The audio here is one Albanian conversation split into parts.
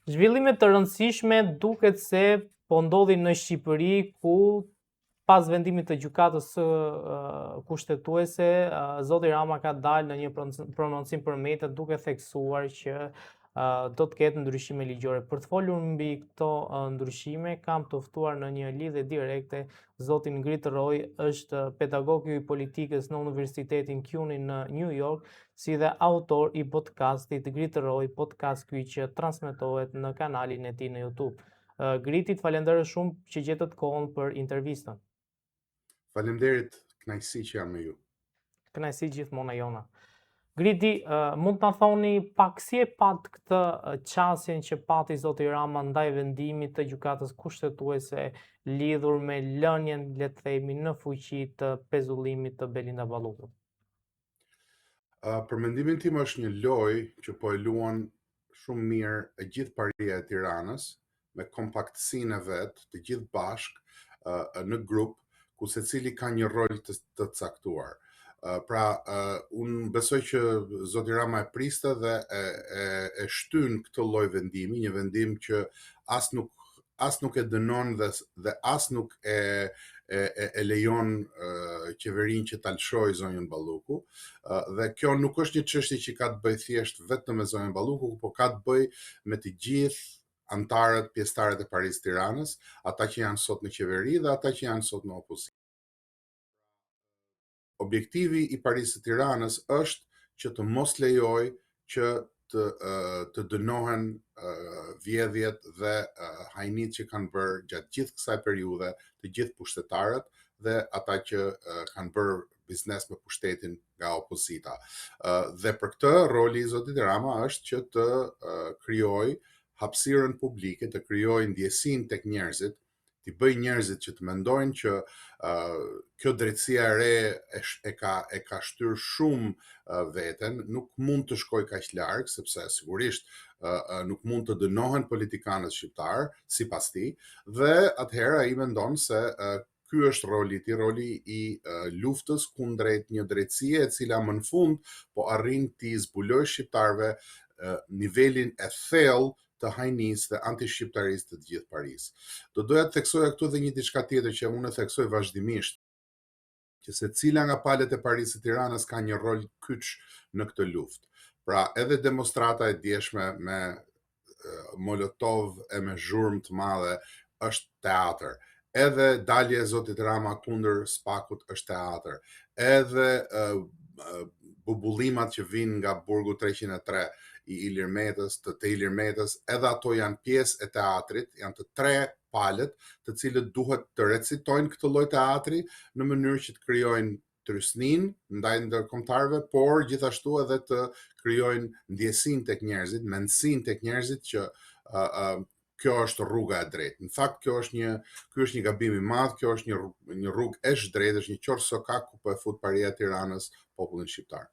Zhvillime të rëndësishme duket se po ndodhin në Shqipëri ku pas vendimit të gjykatës kushtetuese, zoti Rama ka dalë në një prononcim për mediat duke theksuar që do të ketë ndryshime ligjore. Për të folur mbi këto ndryshime, kam të ftuar në një lidhje direkte zotin Ngrit Roy, është pedagog i politikës në Universitetin CUNY në New York, si dhe autor i podcastit Ngrit Roy, podcast ky që transmetohet në kanalin e tij në YouTube. Gritit, falenderoj shumë që gjetët kohën për intervistën. Faleminderit, kënaqësi që jam me ju. Kënaqësi gjithmonë e jona. Griti, mund të thoni pak si e pat këtë qasjen që pati zoti Rama ndaj vendimit të gjykatës kushtetuese lidhur me lënien, le të themi, në fuqi të pezullimit të Belinda Ballukut? Për mendimin tim është një lojë që po e luan shumë mirë e gjithë paria e Tiranës me kompaktësinë e vet, të gjithë bashk në grup, ku secili ka një rol të caktuar. Unë besoj që zoti Rama e priste dhe e shtyn këtë lloj vendimi, një vendim që as nuk e dënon dhe as nuk e lejon qeverinë që ta lëshojë zonjën Balluku. Dhe kjo nuk është një çështje që ka të bëjë thjesht vetëm me zonjën Balluku, por ka të bëjë me të gjithë antarët, pjesëtarët e Parisë Tiranës, ata që janë sot në qeveri dhe ata që janë sot në opozitë. Objektivi i Parisë së Tiranës është që të mos lejoj që të dënohen vjedhjet dhe hajnit që kanë bërë gjatë gjithë kësaj periudhe të gjithë pushtetarët dhe ata që kanë bërë biznes me pushtetin nga opozita. Dhe për këtë roli i zotit Rama është që të krijojë hapësirën publike, të krijojë ndjesinë tek njerëzit, t'i bëj njerëzit që të mendojnë që kjo drejtësia e re e ka shtyr shumë veten, nuk mund të shkojë kaq larg, sepse sigurisht nuk mund të dënohen politikanët shqiptar sipas tij, dhe atëherë ai mendon se ky është roli i luftës kundrejt një drejtësie e cila më në fund po arrin t'i zbulojë shqiptarëve nivelin e thellë të hajnisë dhe antishqiptarisë të gjithë Parisë. Do doja të theksoja këtu edhe një diçka tjetër që unë e theksoj vazhdimisht, që secila nga palët e Parisë së Tiranës ka një rol kyç në këtë luftë. Pra, edhe demonstrata e djeshme me molotov e me zhurmë të madhe është teatër. Edhe dalje e zotit Rama kundër Spakut është teatër. Edhe bubullimat që vinë nga burgu 303 i Ilir Metës, të Ilir Metës, edhe ato janë pjesë e teatrit, janë të tre palët të cilët duhet të recitojnë këtë lloj teatri në mënyrë që të krijojnë trysninë ndaj ndërkombëtarëve, por gjithashtu edhe të krijojnë ndjesinë tek njerëzit, mendsinë tek njerëzit që kjo është rruga e drejtë. Në fakt ky është një gabim i madh, kjo është një rrugë e drejtë, është një qorë sokak ku po e fut paria e Tiranës popullin shqiptar.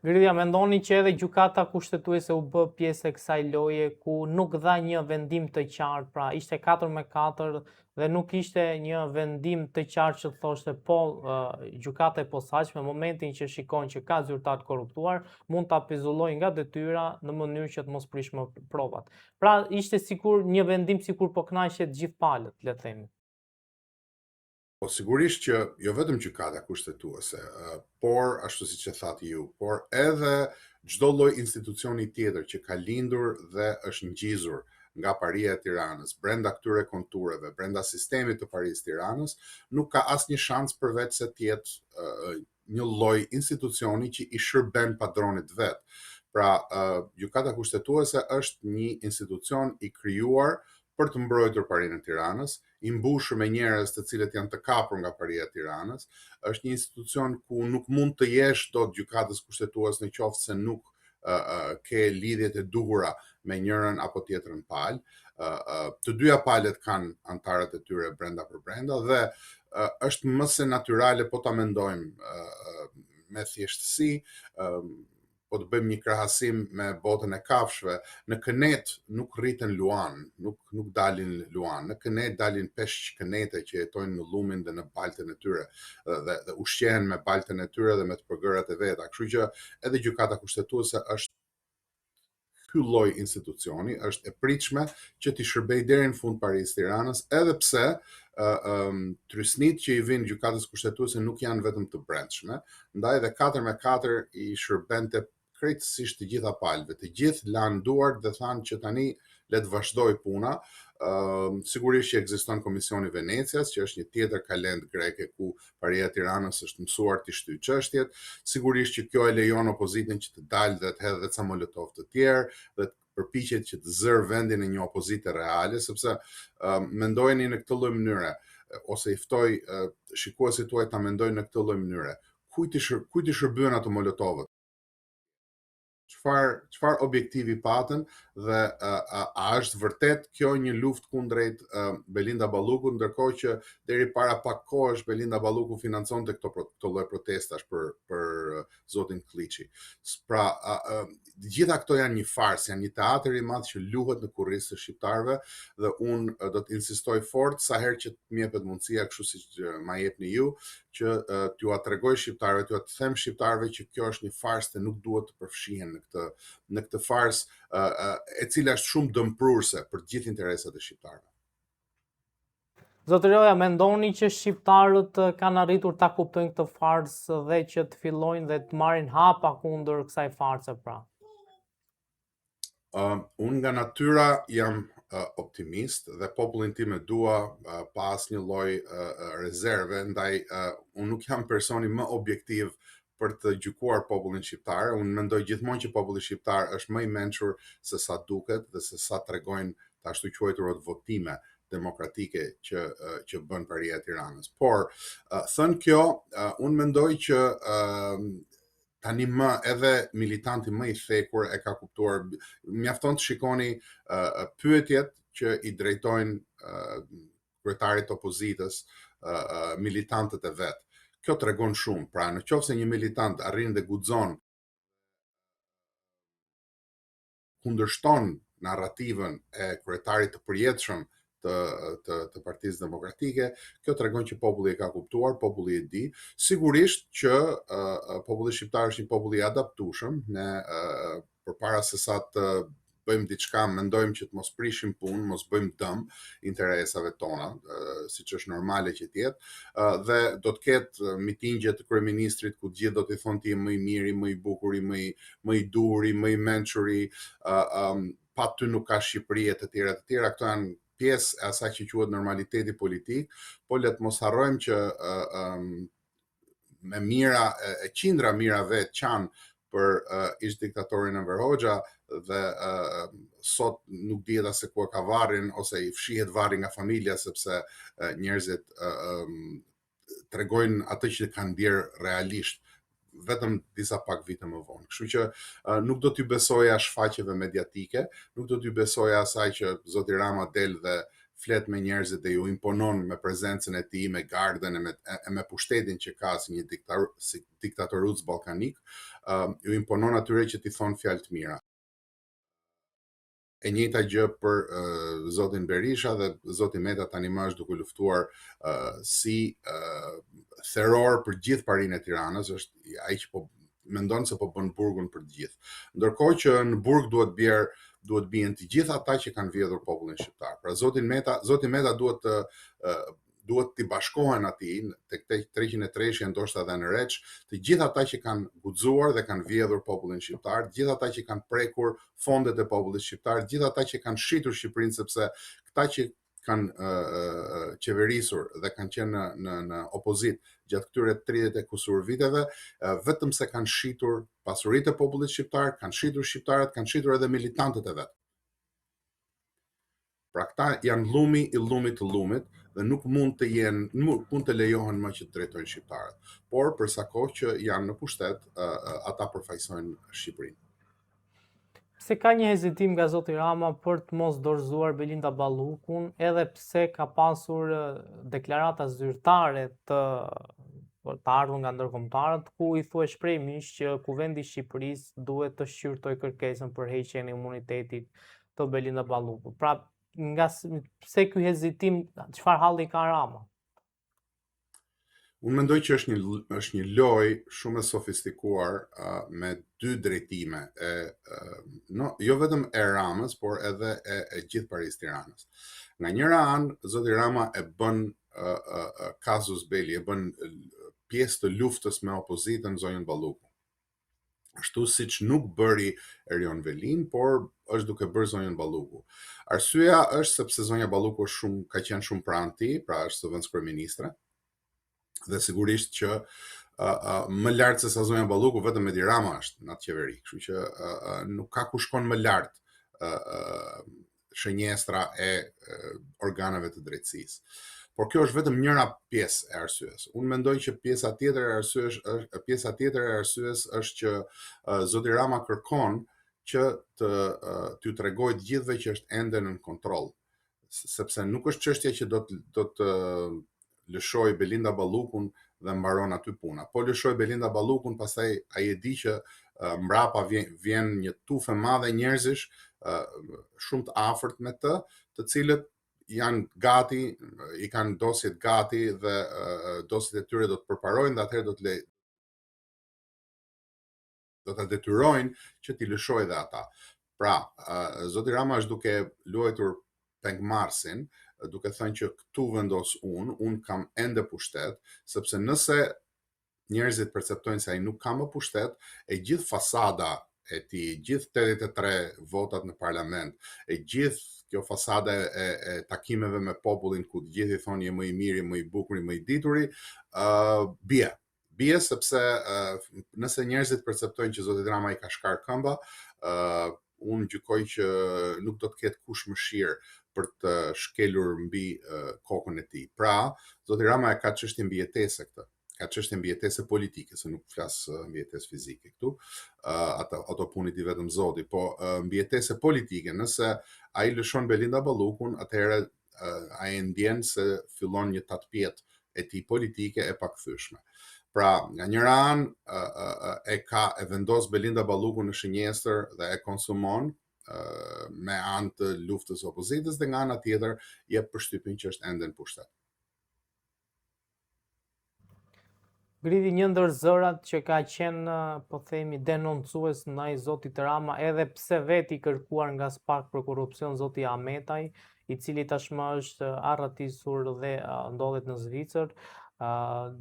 Gridja, mendoni që edhe gjykata kushtetuese u bë pjesë e kësaj loje ku nuk dha një vendim të qartë, pra ishte 4-4 dhe nuk ishte një vendim të qartë që thoshte po gjykata e posaçme në momentin që shikon që ka zyrtar të korruptuar, mund ta pezullojë nga detyra në mënyrë që të mos prish më provat. Pra ishte sikur një vendim sikur po kënaqej të gjithë palët, le të themi. Po sigurisht që jo vetëm gjykata kushtetuese, por ashtu siç e thatë ju, por edhe çdo lloj institucioni tjetër që ka lindur dhe është ngjizur nga paria e Tiranës, brenda këtyre kontureve, brenda sistemit të Parisë Tiranës, nuk ka asnjë shans përveç se të jetë një lloj institucioni që i shërben padronit vet. Pra, gjykata kushtetuese është një institucion i krijuar për të mbrojtur parinë e Tiranës, i mbushur me njerëz të cilët janë të kapur nga paria e Tiranës, është një institucion ku nuk mund të jesh dot gjykatës kushtetuese nëse nuk ke lidhjet e duhura me njërin apo tjetrën palë. Të dyja palët kanë antarët e tyre brenda për brenda dhe është më se natyrale po ta mendojmë me thjeshtësi, po të bëjmë një krahasim me botën e kafshëve, në kënet nuk rriten luan, nuk dalin luan, në kënet dalin peshq kënete që jetojnë në llumin dhe në baltën e tyre dhe ushqehen me baltën e tyre dhe me të përgërat e veta. Kështu që edhe gjykata kushtetuese është ky lloj institucioni është e pritshme që t'i shërbej deri në fund Parisë Tiranës, edhe pse trysnit që i vinë gjykatës kushtetuese nuk janë vetëm të brendshme, ndaj dhe 4-4 i shërbente krejtësisht të gjitha palëve, të gjithë lanë duart dhe thanë që tani le të vazhdoj puna. Sigurisht që ekziston Komisioni Venecias, që është një tjetër kalend greke ku Paria e Tiranës është mësuar të shtyjë çështjet. Sigurisht që kjo e lejon opozitën që të dalë dhe të hedhë dhe ca molotov të tjerë dhe të përpiqet që të zërë vendin e një opozite reale, sepse mendojeni në këtë lloj mënyre, ose i ftoj shikuesit tuaj ta mendojnë në këtë lloj mënyre. Kujt i shërbyen ato molotovët? Çfarë objektivi patën dhe a është vërtet kjo një luftë kundrejt Belinda Ballukut, ndërkohë që deri para pak kohësh Belinda Balluku financonte këto lloj protestash për zotin Klliçi. Pra, gjitha këto janë një farsë, janë një teatër i madh që luhet në kurrizë të shqiptarëve dhe unë do të insistoj fort sa herë që më jepet mundësia, kështu siç ma jepni ju, që t'ju tregoj shqiptarëve, t'ju them shqiptarëve që kjo është një farsë dhe nuk duhet të përfshihen në këtë farsë e cila është shumë dëmprurse për të gjithë interesat e shqiptarëve. Zotëri Roja, mendoni që shqiptarët kanë arritur ta kuptojnë këtë farsë dhe që të fillojnë dhe të marrin hapa kundër kësaj farse pra? Unë nga natyra jam optimist dhe popullin tim e dua pa asnjë lloj rezerve, ndaj unë nuk jam personi më objektiv për të gjykuar popullin shqiptar. Unë mendoj gjithmonë që populli shqiptar është më i mençur se sa duket dhe se sa tregojnë të ashtu quajturat votime demokratike që bën Paria e Tiranës. Por thënë kjo, unë mendoj që tani më edhe militanti më i thekur e ka kuptuar. Mjafton të shikoni pyetjet që i drejtojnë kryetarit opozitës, militantët e vet. Kjo tregon shumë. Pra, në qoftë se një militant arrin dhe guxon kundërshton narrativën e kryetarit të përjetshëm të Partisë Demokratike, kjo tregon që populli e ka kuptuar, populli e di. Sigurisht që populli shqiptar është një popull i adaptueshëm, ne përpara se sa të bëjmë diçka, mendojmë që të mos prishim punë, mos bëjmë dëm interesave tona, siç është normale që të jetë, dhe do të ketë mitingje të kryeministrit ku gjithë do t'i thonë ti je më i miri, më i bukuri, më i duri, më i mençuri, pa ty nuk ka Shqipëri e të tjera. Këto janë pjesë e asaj që quhet normaliteti politik, po le të mos harrojmë që me mira e qindra mira vet qanë për ish diktatorin Enver Hoxha dhe sot nuk dihet as se ku e ka varrin ose i fshihet varri nga familja sepse njerëzit tregojnë atë që kanë ndier realisht vetëm disa pak vite më vonë. Kështu që nuk do t'ju besoja shfaqjeve mediatike, nuk do t'ju besoja asaj që zoti Rama del dhe flet me njerëzit dhe ju imponon me prezencën e tij, me gardën e me pushtetin që ka si një diktatoruc ballkanik, ju imponon atyre që t'i thon fjalë të mira. E njëjta gjë për zotin Berisha dhe zoti Meta tani më është duke luftuar si theror për gjithë Parinë e Tiranës, është ai që po mendon se po bën burgun për të gjithë. Ndërkohë që në burg duhet bien të gjithë ata që kanë vjedhur popullin shqiptar. Pra zoti Meta duhet t'i bashkohen atij tek 303 ndoshta edhe në Reç, të gjithë ata që kanë guxuar dhe kanë vjedhur popullin shqiptar, të gjithë ata që kanë prekur fondet e popullit shqiptar, të gjithë ata që kanë shitur Shqipërinë, sepse këta që kanë qeverisur dhe kanë qenë në opozit gjatë këtyre 30 e kusur viteve, vetëm se kanë shitur pasuritë e popullit shqiptar, kanë shitur shqiptarët, kanë shitur edhe militantët e vet. Pra këta janë llumi i llumit të llumit dhe nuk mund të lejohen më që të drejtojnë shqiptarët. Por për sa kohë që janë në pushtet, ata përfaqësojnë Shqipërinë. Se ka një hezitim nga zoti Rama për të mos dorëzuar Belinda Ballukun, edhe pse ka pasur deklarata zyrtare të ardhur nga ndërkombëtarët, ku i thuhet shprehmisht që Kuvendi i Shqipërisë duhet të shqyrtojë kërkesën për heqjen e imunitetit të Belinda Ballukut. Pra, pse ky hezitim, çfarë halli ka Rama? Unë mendoj që është një lojë shumë e sofistikuar me dy drejtime, jo vetëm e Ramës, por edhe e gjithë Parisë Tiranës. Nga njëra anë, zoti Rama e bën casus belli, e bën pjesë të luftës me opozitën zonjën Balluku. Ashtu siç nuk bëri Erion Velin, por është duke bërë zonjën Balluku. Arsyeja është sepse zonja Balluku ka qenë shumë pranë tij, pra është zëvendës kryeministre, dhe sigurisht që më lart se sa zonja Balluku vetëm Edi Rama është në atë qeveri, kështu që nuk ka ku shkon më lart shënjestra e organeve të drejtësisë. Por kjo është vetëm njëra pjesë e arsyes. Unë mendoj që pjesa tjetër e arsyes është që zoti Rama kërkon që t'ju tregojë të gjithëve që është ende në kontroll, sepse nuk është çështja që do të lëshoj Belinda Ballukun dhe mbaron aty puna. Po lëshoj Belinda Ballukun, pastaj ai e di që mbrapa vjen një tufë e madhe njerëzish shumë të afërt me të cilët janë gati, i kanë dosjet gati dhe dosjet e tyre do të përparojnë dhe atëherë do të detyrojnë që t'i lëshojë dhe ata. Pra, zoti Rama është duke luajtur pengmarsin, duke thënë që këtu vendos unë kam ende pushtet, sepse nëse njerëzit perceptojnë se ai nuk ka më pushtet, e gjithë fasada e tij, gjithë 83 votat në parlament, e gjithë kjo fasada e takimeve me popullin ku të gjithë i thonë je më i miri, më i bukuri, më i dituri, bie sepse nëse njerëzit perceptojnë që zoti Rama i ka shkar këmba, unë gjykoj që nuk do të ketë kush mëshirë për të shkelur mbi kokën e tij. Pra, zoti Rama e ka çështje mbijetese këtë. Ka çështje mbijetese politike, se nuk flas mbijetesë fizike këtu. Ato punit i vetëm Zoti, po mbijetese politike. Nëse ai lëshon Belinda Ballukun, atëherë ai ndjen se fillon një tatpjet e tij politike e pakthyeshme. Pra, nga njëra anë e vendos Belinda Ballukun në shënjestër dhe e konsumon me anë të luftës opozitës, dhe nga ana tjetër jep përshtypjen që është ende në pushtet. Gridi një ndër zërat që ka qenë, po themi, denoncues ndaj zotit Rama, edhe pse veti kërkuar nga SPAK për korrupsion zoti Ahmetaj, i cili tashmë është arratisur dhe ndodhet në Zvicër,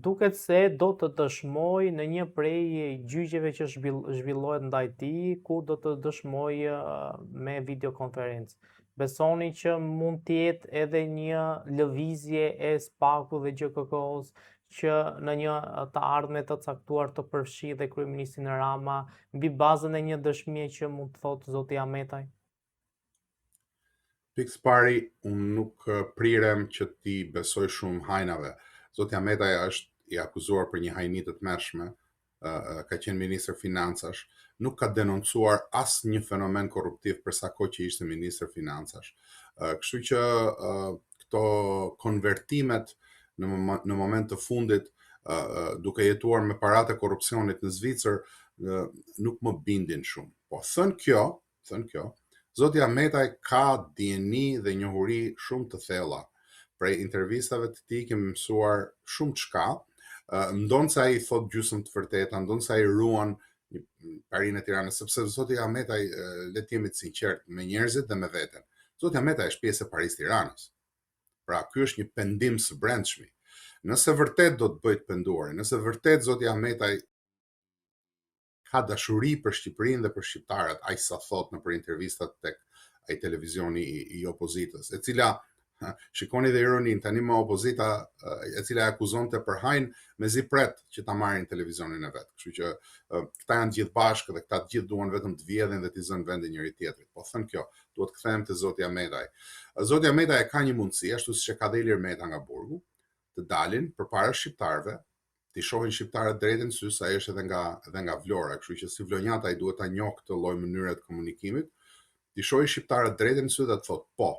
duket se do të dëshmoj në një prej gjyqeve që zhvillohet ndaj tij, ku do të dëshmoj me videokonferencë. Besoni që mund të jetë edhe një lëvizje e SPAK-ut dhe GKK-s që në një të ardhme të caktuar të përfshi dhe kryeministin Rama mbi bazën e një dëshmie që mund të thotë zoti Ahmetaj? Pikës pari, unë nuk prirem që ti besoj shumë hajnave. Zoti Ahmetaj është i akuzuar për një hajni të tmerrshme, ka qenë ministër financash, nuk ka denoncuar asnjë fenomen korruptiv për sa kohë që ishte ministër financash. Kështu që këto konvertimet në moment të fundit, duke jetuar me paratë e korrupsionit në Zvicër, nuk më bindin shumë. Po thënë kjo, zoti Ahmetaj ka dieni dhe njohuri shumë të thella. Prej intervistave të tij kemi mësuar shumë çka, ndonë se ai thot gjysmë të vërteta, ndonë se ai ruan Parinë e Tiranës, sepse zoti Ahmetaj, le të jemi të sinqert me njerëzit dhe me veten. Zoti Ahmetaj është pjesë e Parisë Tiranës. Pra, ky është një pendim së brendshmi. Nëse vërtet do të bëhet penduar, nëse vërtet zoti Ahmetaj ka dashuri për Shqipërinë dhe për shqiptarët, ai sa thot në për intervistat tek ai televizioni i opozitës, e cila shikoni dhe ironin, tani më opozita e cila e akuzonte për hajn mezi pret që ta marrin televizionin e vet. Kështu që këta janë gjithë bashkë dhe këta të gjithë duan vetëm të vjedhin dhe të zënë vendin njëri tjetrit. Po thënë kjo, duhet kthehem te zoti Ahmetaj. Zoti Ahmetaj ka një mundësi, ashtu siç e ka dhe Ilir Meta nga burgu, të dalin përpara shqiptarëve, të shohin shqiptarët drejt në sy, sa ai është edhe nga Vlora, kështu që si vlonjata ai duhet ta njohë këtë lloj mënyre të komunikimit, të shohin shqiptarët drejt në sy dhe të thotë, po,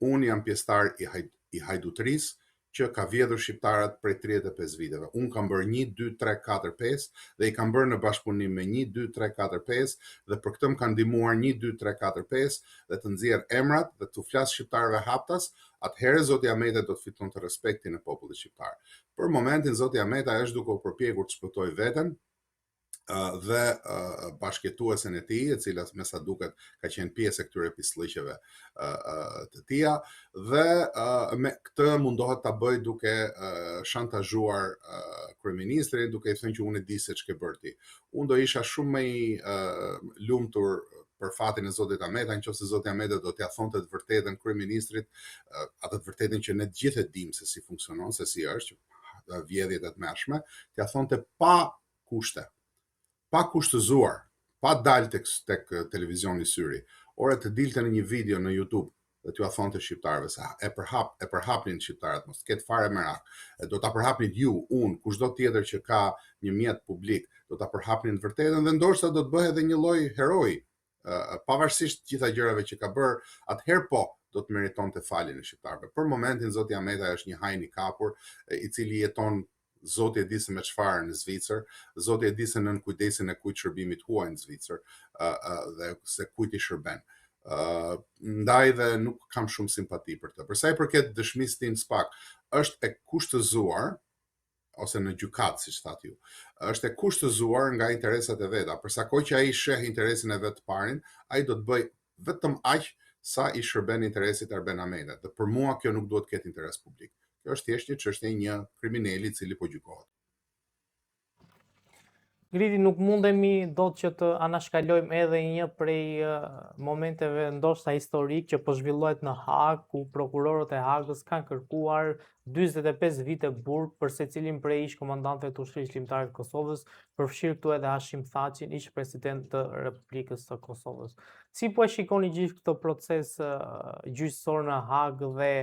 unë jam pjesëtar i hajdutërisë, që ka vjedhur shqiptarët prej 35 viteve. Unë kam bërë 1, 2, 3, 4, 5 dhe i kam bërë në bashkëpunim me 1, 2, 3, 4, 5 dhe për këtë më kanë ndihmuar 1, 2, 3, 4, 5 dhe të nxjerr emrat dhe të flas shqiptarëve haptas, atëherë zoti Ahmeta do të fiton të respektin e popullit shqiptar. Për momentin zoti Ahmeta është duke u përpjekur të shpëtojë veten dhe bashkëjetuesen e tij, e cila me sa duket ka qenë pjesë e këtyre pislliqeve të tija dhe me këtë mundohet ta bëj duke shantazhuar kryeministrin, duke i thënë që unë e di se ç'ke bërë ti. Unë do isha shumë më i lumtur për fatin e zotit Ahmeta, nëse zoti Ahmeta do t'ia thonte të vërtetën kryeministrit, atë të vërtetën që ne të gjithë e dimë se si funksionon, se si është vjedhjet e tmerrshme, t'ia thonte pa kushte, pa kushtëzuar, pa dalë tek televizioni syri, ore të dilte në një video në YouTube dhe t'ju thonte shqiptarëve se e përhapnin shqiptarët, mos ketë fare merak, do ta përhapnin ju, unë, kushdo tjetër që ka një mjet publik, do ta përhapnin të vërtetën dhe ndoshta do të bëhet edhe një lloj heroi, pavarësisht gjitha gjërave që ka bërë, atëherë po do të meritonte faljen e shqiptarëve. Për momentin zoti Ahmeta është një hajn i kapur, i cili jeton zoti e di se me çfarë në Zvicër, zoti e di se nën kujdesin e kujt shërbimit huaj në Zvicër dhe se kujt i shërben. Ndaj dhe nuk kam shumë simpati për të. Për sa i përket dëshmisë tim SPAK, është e kushtëzuar ose në gjykat, siç thatë ju, është e kushtëzuar nga interesat e veta. Për sa kohë që ai sheh interesin e vet të parin, ai do të bëj vetëm aq sa i shërben interesit Arben Ahmetit. Dhe për mua kjo nuk duhet të ketë interes publik. Kjo është thjesht një çështje e një kriminali i cili po gjykohet. Gridi, nuk mundemi dot që të anashkalojmë edhe një prej momenteve ndoshta historik që po zhvillohet në Hag, ku prokurorët e Hagës kanë kërkuar 45 vite burg për secilin prej ish komandantëve të Ushtrisë Ligjare të Kosovës, përfshirë këtu edhe Hashim Thaçin, ish president të Republikës së Kosovës. Si po e shikoni gjithë këtë proces gjyqësor në Hag dhe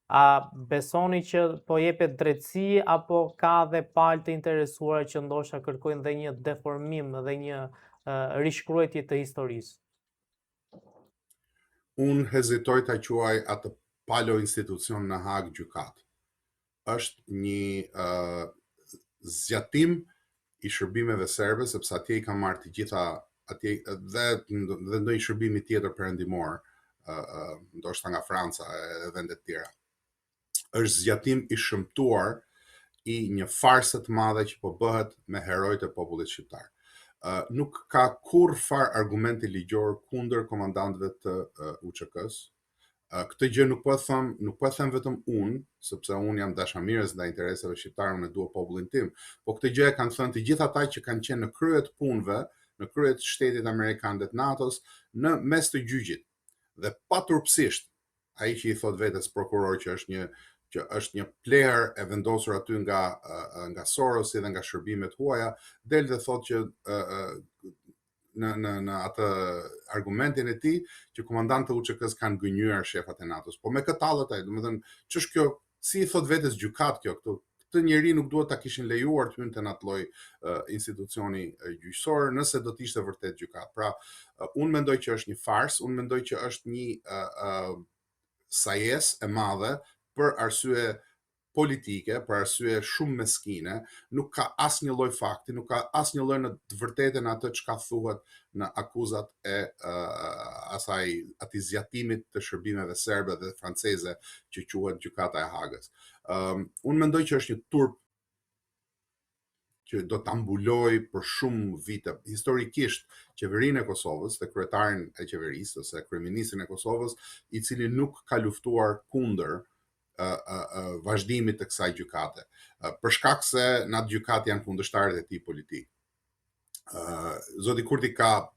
a besoni që po jepet drejtësi apo ka dhe palë të interesuara që ndoshta kërkojnë dhe një deformim dhe një rishkruajtje të historisë? Unë hezitoj ta quaj atë palo institucion në Hag gjykat. Është një zgjatim i shërbimeve serbe, sepse atje i ka marrë të gjitha atje dhe ndonjë shërbimi tjetër perëndimor, ndoshta nga Franca e vende të tjera. Është zgjatim i shëmtuar i një farse të madhe që po bëhet me herojtë e popullit shqiptar. Nuk ka kurrë far argumenti ligjor kundër komandantëve të UÇK-s. Këtë gjë nuk po e them vetëm unë, sepse unë jam dashamirës ndaj interesave shqiptare, unë dua popullin tim, po këtë gjë e kanë thënë të gjithë ata që kanë qenë në krye të punëve, në krye të shtetit amerikan dhe të NATO-s, në mes të gjyqit. Dhe paturpsisht, ai që i thot vetes prokuror që është një player e vendosur aty nga Soros dhe nga shërbimet huaja, del dhe thot që në atë argumentin e tij që komandantët e UÇK-s kanë gënjur shefat e NATO-s. Po me këtë tallet ai, domethënë, ç'është kjo, si i thot vetes gjykat kjo këtu? Këtë njeri nuk duhet ta kishin lejuar të hynte në atë lloj institucioni gjyqësor nëse do të ishte vërtet gjykat. Pra, unë mendoj që është një fars, unë mendoj që është një sajes e madhe për arsye politike, për arsye shumë meskine, nuk ka asnjë lloj fakti, nuk ka asnjë lloj në të vërtetën atë çka thuhet në akuzat e atij zgjatimit të shërbimeve serbe dhe franceze që quhet gjykata e Hagës. Unë mendoj që është një turp që do të ambuloj për shumë vite, historikisht, qeverinë e Kosovës dhe kryetarin e qeverisë ose kryeministrin e Kosovës, i cili nuk ka luftuar kundër vazhdimit të kësaj gjykate, për shkak se në atë gjykat janë kundërshtarët e tij politik. Zoti Kurti ka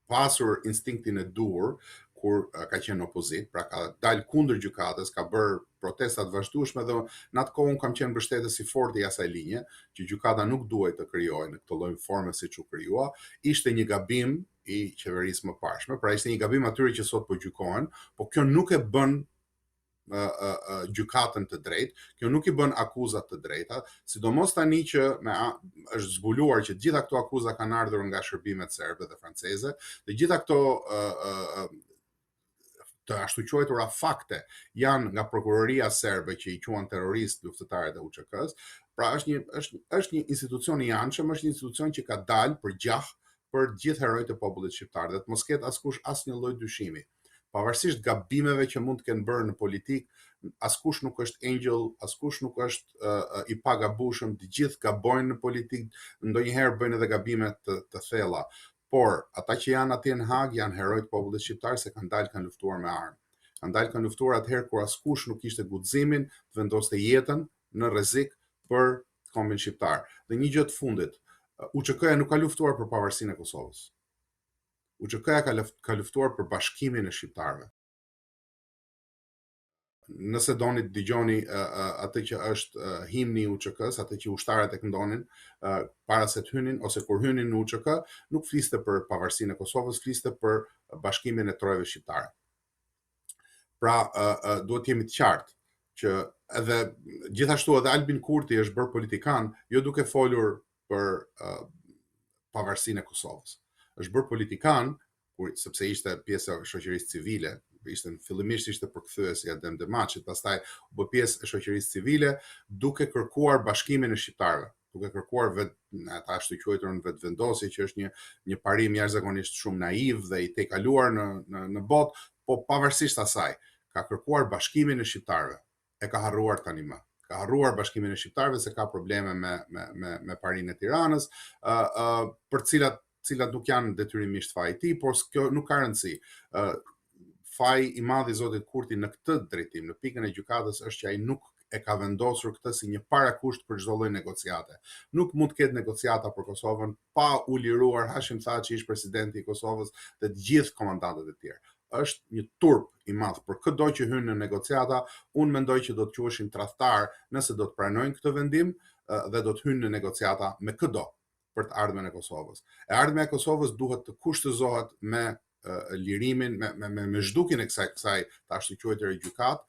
pasur instinktin e dur kur ka qenë opozit, pra ka dalë kundër gjykatës, ka bërë protesta të vazhdueshme dhe në atë kohë unë kam qenë mbështetës i fortë i asaj linje, që gjykata nuk duhej të krijojë në këtë lloj forme siç u krijua, ishte një gabim i qeverisë më parshme, pra ishte një gabim atyre që sot po gjykohen, po kjo nuk e bën gjykatën të drejtë, kjo nuk i bën akuzat të drejta, sidomos tani që është zbuluar që gjitha këto akuza kanë ardhur nga shërbimet serbe dhe franceze, dhe gjitha këto të ashtu quajtura fakte janë nga prokuroria serbe që i quan terrorist luftëtarët e UÇK-s, pra është një institucion i anshëm, është një institucion që ka dalë për gjah për gjithë herojtë e popullit shqiptar, dhe të mos ketë askush asnjë lloj dyshimi. Pavarësisht gabimeve që mund të kenë bërë në politik, askush nuk është angel, askush nuk është i pagabueshëm, të gjithë gabojnë në politik, ndonjëherë bëjnë edhe gabime të thella. Por ata që janë atje në Hag janë herojtë popullit shqiptar se kanë dalë kanë luftuar me armë. Kanë dalë kanë luftuar atëherë kur askush nuk kishte guximin të vendoste jetën në rrezik për kombin shqiptar. Dhe një gjë të fundit, UÇK-ja nuk ka luftuar për pavarësinë e Kosovës. UÇK-ja ka luftuar për bashkimin e shqiptarëve. Nëse doni të dëgjoni atë që është himni i UÇK-s, atë që ushtarët e këndonin para se të hynin ose kur hynin në UÇK, nuk fliste për pavarësinë e Kosovës, fliste për bashkimin e trojave shqiptare. Pra, duhet të jemi të qartë që edhe gjithashtu edhe Albin Kurti është bërë politikan jo duke folur për pavarësinë e Kosovës. Është bërë politikan sepse ishte pjesë e shoqërisë civile, fillimisht ishte përkthyesi i Adem Demaçit, pastaj u bë pjesë e shoqërisë civile duke kërkuar bashkimin e shqiptarëve, duke kërkuar ata ashtu quajturën vetvendosje, që është një parim jashtëzakonisht shumë naiv dhe i tejkaluar në botë, po pavarësisht asaj, ka kërkuar bashkimin e shqiptarëve. E ka harruar tani më. Ka harruar bashkimin e shqiptarëve se ka probleme me parinë e Tiranës, për cilat nuk janë detyrimisht faji i tij, por kjo nuk ka rëndësi. Faji i madh i zotit Kurti në këtë drejtim, në pikën e gjykatës, është që ai nuk e ka vendosur këtë si një parakusht për çdo lloj negociate. Nuk mund të ketë negociata për Kosovën pa u liruar Hashim Thaçi, ish presidenti i Kosovës, dhe të gjithë komandantët e tjerë. Është një turp i madh për çdo që hyn në negociata. Unë mendoj që do të quheshin tradhtar nëse do të pranojnë këtë vendim dhe do të hynë në negociata me çdo për të ardhmen e Kosovës. E ardhmja e Kosovës duhet të kushtëzohet me lirimin, me zhdukin e kësaj të ashtu quajtur gjykat,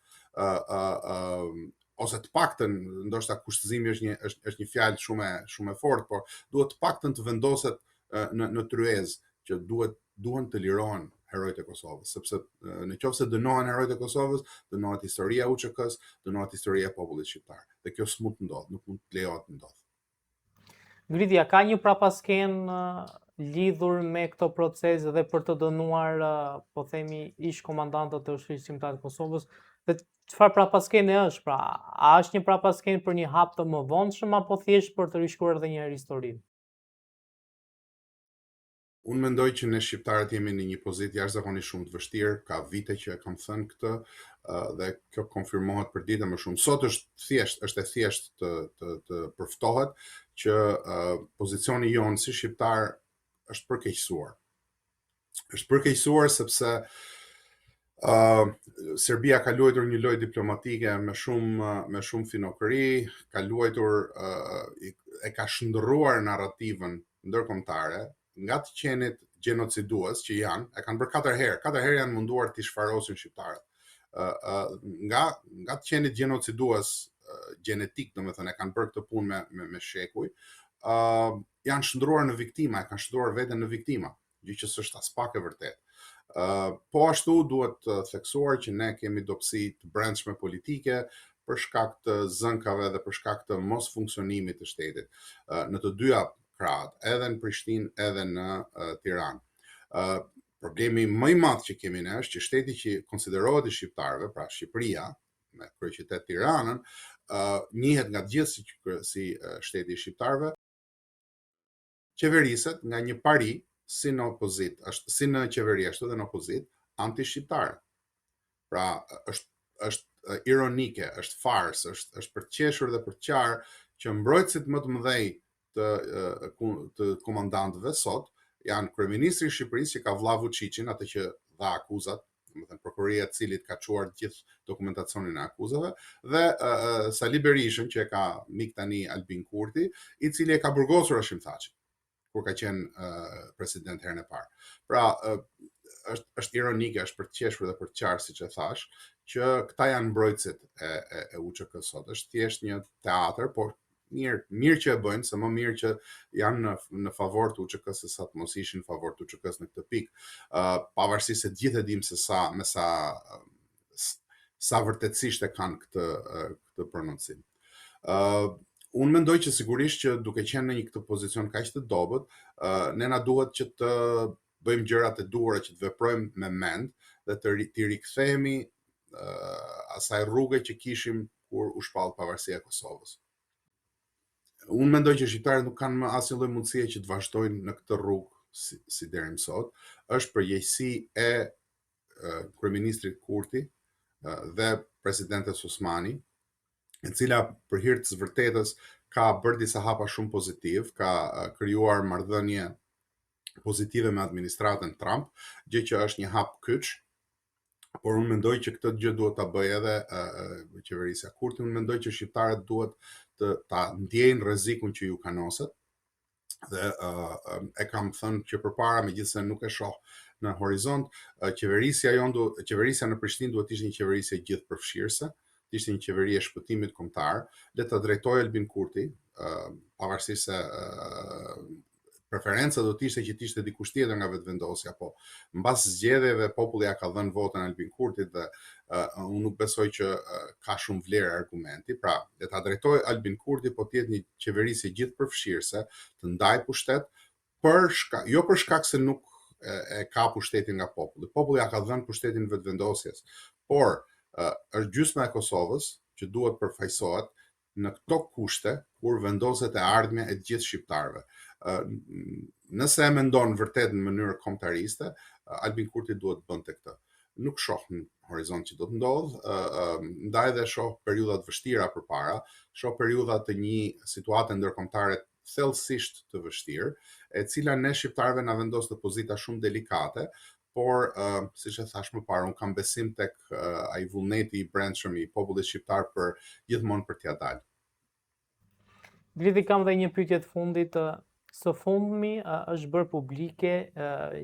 ose të paktën, ndoshta kushtëzimi është një fjalë shumë e fortë, por duhet të paktën të vendoset në tryezë që duhen të lirohen herojtë e Kosovës, sepse në qoftë se dënohen herojtë e Kosovës, dënohet historia e UÇK-s, dënohet historia e popullit shqiptar. Dhe kjo s'mund të ndodhë, nuk mund të lejohet të ndodhë. Ngritja, ka një prapaskenë lidhur me këto procese dhe për të dënuar, po themi, ish komandantët të Ushtrisë Kombëtare të Kosovës, dhe çfarë prapaskene është, pra, a është një prapaskenë për një hap të mëvonshëm apo thjesht për të rishkruar edhe një herë historinë? Unë mendoj që ne shqiptarët jemi në një pozitë jashtëzakonisht shumë të vështirë, ka vite që e kam thënë këtë, dhe kjo konfirmohet për ditë më shumë. Sot është e thjeshtë të përftohet që pozicioni jonë si shqiptar është përkeqësuar. Është përkeqësuar sepse Serbia ka luajtur një lojë diplomatike me shumë finokëri, ka luajtur, e ka shndërruar narrativën ndërkombëtare nga të qenit gjenocidues që janë, e kanë bërë 4 herë. 4 herë janë munduar të shfarosin shqiptarët. Nga të qenit gjenocidues gjenetik, domethënë, e kanë bërë këtë punë me shekuj, janë shndruar në viktima, e kanë shndruar veten në viktima, gjë që s'është as pak e vërtetë. Po ashtu duhet të theksuar që ne kemi dobësi të brendshme politike për shkak të zënkave dhe për shkak të mos funksionimit të shtetit në të dyja krahët, edhe në Prishtinë edhe në Tiranë. Problemi më i madh që kemi ne është që shteti që konsiderohet i shqiptarëve, pra Shqipëria, me kryeqytet Tiranën, njihet nga të gjithë si shteti i shqiptarëve, qeveriset nga një pari si në opozitë, si në qeveri ashtu dhe në opozitë, anti-shqiptare. Pra, është ironike, është farsë, është për të qeshur dhe për të qarë që mbrojtësit më të mëdhej të komandantëve sot janë kryeministri i Shqipërisë, që ka vlla Vučićin, atë që dha akuzat, domethënë prokuroria e cilit ka çuar gjithë dokumentacionin e akuzave, dhe Sali Berishën, që e ka mik tani Albin Kurti, i cili e ka burgosur Hashim Thaçin kur ka qenë president herën e parë. Pra, është ironike, është për të qeshur dhe për të qarë, siç e thash, që këta janë mbrojtësit e UÇK sot. Është thjesht një teatër, por mirë që e bëjnë, se më mirë që janë në favor të UÇK-s se sa të mos ishin në favor të UÇK-s në këtë pikë. Pavarësisht se gjithë e dim se sa vërtetësisht e kanë këtë prononcim. Unë mendoj që sigurisht që duke qenë në një këtë pozicion kaq të dobët, ne na duhet që të bëjmë gjërat e duhura, që të veprojmë me mend dhe të rikthehemi asaj rruge që kishim kur u shpall pavarësia e Kosovës. Unë mendoj që shqiptarët nuk kanë më asnjë lloj mundësie që të vazhdojnë në këtë rrugë si deri më sot. Është përgjegjësi e kryeministrit Kurti dhe presidentes Osmani, e cila për hir të vërtetës ka bërë disa hapa shumë pozitiv, ka krijuar marrëdhënie pozitive me administratën Trump, gjë që është një hap kyç, por unë mendoj që këtë gjë duhet ta bëjë edhe qeverisja Kurti. Unë mendoj që shqiptarët duhet ta ndjejnë rrezikun që ju kanoset, dhe e kam thënë që përpara, megjithëse nuk e shoh në horizont, qeverisja në Prishtinë duhet të ishte një qeverisje gjithëpërfshirëse, të ishte një qeveri e shpëtimit kombëtar, le ta drejtojë Albin Kurti, pavarësisht se preferenca do të ishte që të ishte dikush tjetër nga vetëvendosja, po mbas zgjedhjeve populli ja ka dhënë votën Albin Kurtit dhe unë nuk besoj që ka shumë vlerë argumenti. Pra, le ta drejtojë Albin Kurti, po të jetë një qeverisje gjithëpërfshirëse, të ndaj pushtet, jo për shkak se nuk e ka pushtetin nga populli. Populli ja ka dhënë pushtetin vetëvendosjes, por është gjysma e Kosovës që duhet përfaqësohet në këto kushte kur vendoset e ardhmja e gjithë shqiptarëve. Nëse e mendon vërtet në mënyrë kombëtariste, Albin Kurti duhet bënte këtë. Nuk shoh në horizont që do të ndodhë, ndaj dhe shoh periudha të vështira përpara, shoh periudha të një situate ndërkombëtare thellësisht të vështirë, e cila ne shqiptarëve na vendos në pozita shumë delikate, por siç e thash më parë, unë kam besim tek ai vullneti i brendshëm i popullit shqiptar për gjithmonë për t'ia dalë. Blidi, kam dhe një pyetje të fundit. Së fundmi është bërë publike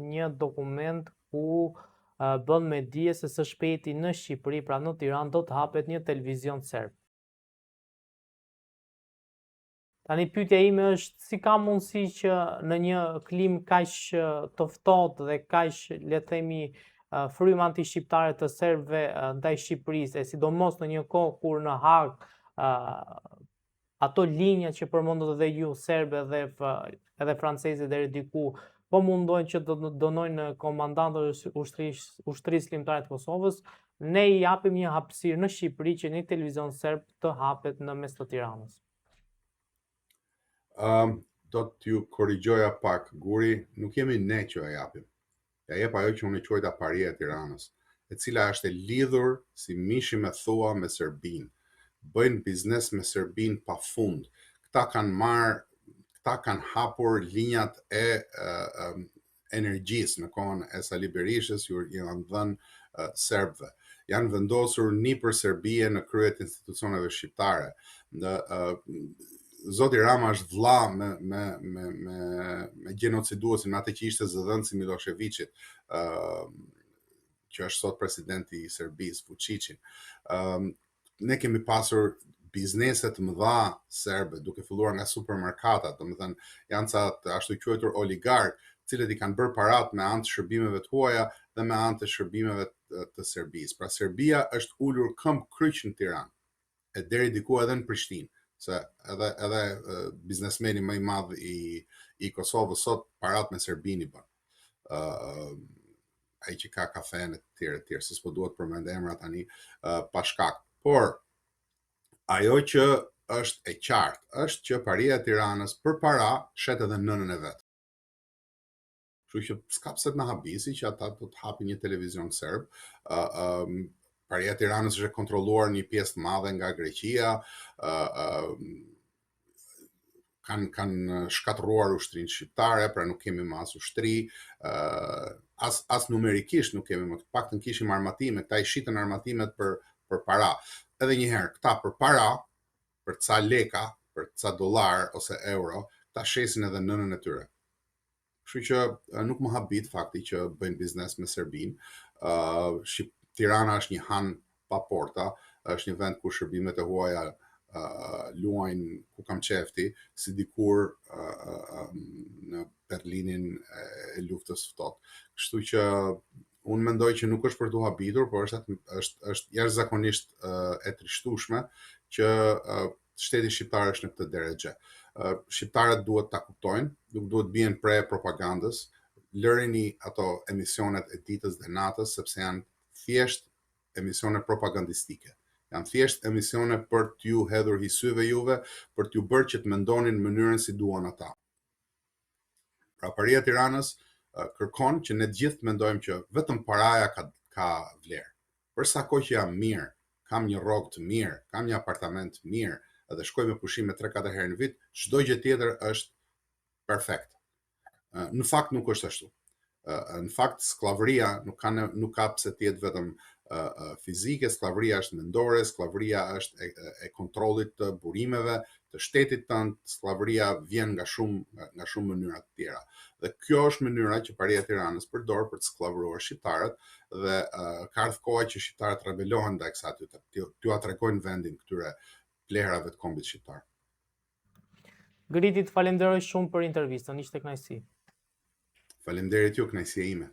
një dokument ku bën me dije se së shpejti në Shqipëri, pra në Tiranë, do të hapet një televizion serb. Tani pyetja ime është, si ka mundësi që në një klim kaq të ftohtë dhe kaq, le të themi, frymë anti-shqiptare të serbëve ndaj Shqipërisë, sidomos në një kohë kur në Hag ato linja që përmendët edhe ju, serbe edhe franceze deri diku, po mundojnë që të dënojnë komandantët ushtrisë limbëtare të Kosovës, ne i japim një hapësirë në Shqipëri që një televizion serb të hapet në mes të Tiranës. Do t'ju korrigjoja pak, Guri, nuk jemi ne që e japim. Ja jep ajo që unë e quajta paria e Tiranës, e cila është e lidhur si mishi me thua me Serbinë. Bëjnë biznes me Serbinë pafund. Këta kanë hapur linjat e energjisë në kohën e Sali Berishës, ju janë dhënë serbëve. Janë vendosur nëpër Serbie në krye të institucioneve shqiptare. Zoti Rama është vëlla me gjenociduesin, me atë që ishte zëdhënësi Miloševićit, që është sot presidenti i Serbisë, Vučićin. Ne kemi pasur bizneset mëdha serbe, duke filluar nga supermarketat, domethënë janë ca ashtu quajtur oligark, cilët i kanë bërë parat me anë të shërbimeve të huaja dhe me anë të shërbimeve të Serbisë. Pra Serbia është ulur këmbë kryq në Tiranë, e deri diku edhe në Prishtinë, se edhe biznesmeni më i madh i Kosovës sot parat me Serbinë i bën. Ai që ka kafene të tjerë, se s'po duhet përmend emra tani pa shkak. Por ajo që është e qartë është që paria e Tiranës përpara shet edhe nënën e vet. Kështu që s'ka pse të na habisi që ata do të hapin një televizion serb. Paria e Tiranës është kontrolluar një pjesë të madhe nga Greqia, kanë shkatërruar ushtrinë shqiptare, pra nuk kemi më as ushtri, as numerikisht nuk kemi më, të paktën kishim armatime, këta i shitën armatimet për para. Edhe një herë, këta për para, për ca leka, për ca dollar ose euro, ta shesin edhe nënën e tyre. Kështu që nuk më habit fakti që bëjnë biznes me Serbinë. Tirana është një han pa porta, është një vend ku shërbimet e huaja luajnë ku kam qefti, si dikur në Berlinin e luftës ftohtë. Kështu që unë mendoj që nuk është për t'u habitur, por është jashtëzakonisht e trishtueshme që shteti shqiptar është në këtë drejtë. Shqiptarët duhet ta kuptojnë, nuk duhet bien pre propagandës, lërini ato emisionet e ditës dhe natës, sepse janë thjesht emisione propagandistike. Janë thjesht emisione për t'ju hedhur hyjsyve juve, për t'ju bërë që të mendonin në mënyrën si duan ata. Pra Paria e Tiranës kërkon që ne gjithë mendojmë që vetëm paraja ka vlerë. Për sa kohë që jam mirë, kam një rrogë të mirë, kam një apartament të mirë, edhe shkoj me pushime 3-4 herë në vit, çdo gjë tjetër është perfekt. Në fakt nuk është ashtu. Në fakt skllavëria nuk ka pse të jetë vetëm fizike, skllavëria është mendore, skllavëria është e kontrollit të burimeve, të shtetit tënd, skllavëria vjen nga shumë mënyra të tjera. Dhe kjo është mënyra që Paria e Tiranës përdor për të skllavëruar shqiptarët dhe ka ardhur koha që shqiptarët rebelohen ndaj kësaj, t'ju tregojnë vendin këtyre plehrave të kombit shqiptar. Griti, të falenderoj shumë për intervistën, ishte kënaqësi. Faleminderit ju, kënaqësia ime.